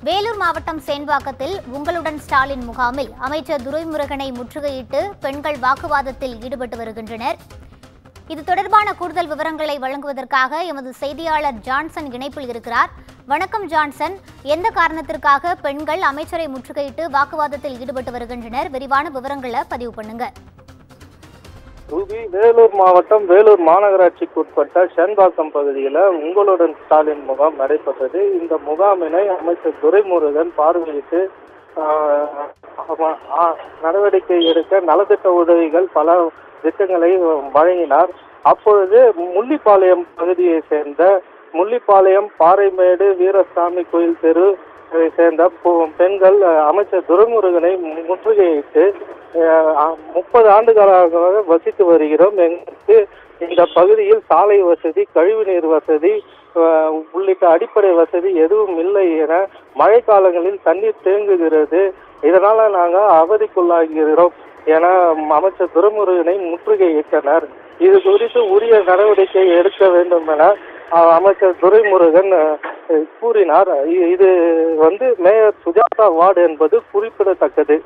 வேலூர் மாவட்டம் சேன்பாக்கத்தில் உங்களுடன் ஸ்டாலின் முகாமில் அமைச்சர் துரைமுருகனை முற்றுகையிட்டு பெண்கள் வாக்குவாதத்தில் ஈடுபட்டு வருகின்றனர். இது தொடர்பான கூடுதல் விவரங்களை வழங்குவதற்காக எமது செய்தியாளர் ஜான்சன் இணைப்பில் இருக்கிறார். வணக்கம் ஜான்சன், எந்த காரணத்திற்காக பெண்கள் அமைச்சரை முற்றுகையிட்டு வாக்குவாதத்தில் ஈடுபட்டு வருகின்றனர்? விரிவான விவரங்களை பதிவு பண்ணுங்க. வேலூர் மாவட்டம் வேலூர் மாநகராட்சிக்கு உட்பட்ட சேன்பாக்கம் பகுதியில் உங்களுடன் ஸ்டாலின் முகாம் நடைபெற்றது. இந்த முகாமினை அமைச்சர் துரைமுருகன் பார்வையிட்டு நடவடிக்கை எடுக்க நலத்திட்ட உதவிகள் பல திட்டங்களை வழங்கினார். அப்பொழுது முள்ளிப்பாளையம் பகுதியை சேர்ந்த முள்ளிப்பாளையம் பாறைமேடு வீரசாமி கோயில் தெரு சேர்ந்த பெண்கள் அமைச்சர் துரைமுருகனை முற்றுகையிட்டு 30 ஆண்டுகளாக வசித்து வருகிறோம். எங்களுக்கு இந்த பகுதியில் சாலை வசதி, கழிவுநீர் வசதி உள்ளிட்ட அடிப்படை வசதி எதுவும் இல்லை என மழைக்காலங்களில் தண்ணீர் தேங்குகிறது. இதனால நாங்கள் அவதிக்குள்ளாகிறோம் என அமைச்சர் துரைமுருகனை முற்றுகையிட்டனர். இது குறித்து உரிய நடவடிக்கை எடுக்க வேண்டும் என அமைச்சர் துரைமுருகன் கூறினார். இது மேயர் சுஜாதா வார்டு என்பது குறிப்பிடத்தக்கது.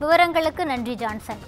விவரங்களுக்கு நன்றி ஜான்சன்.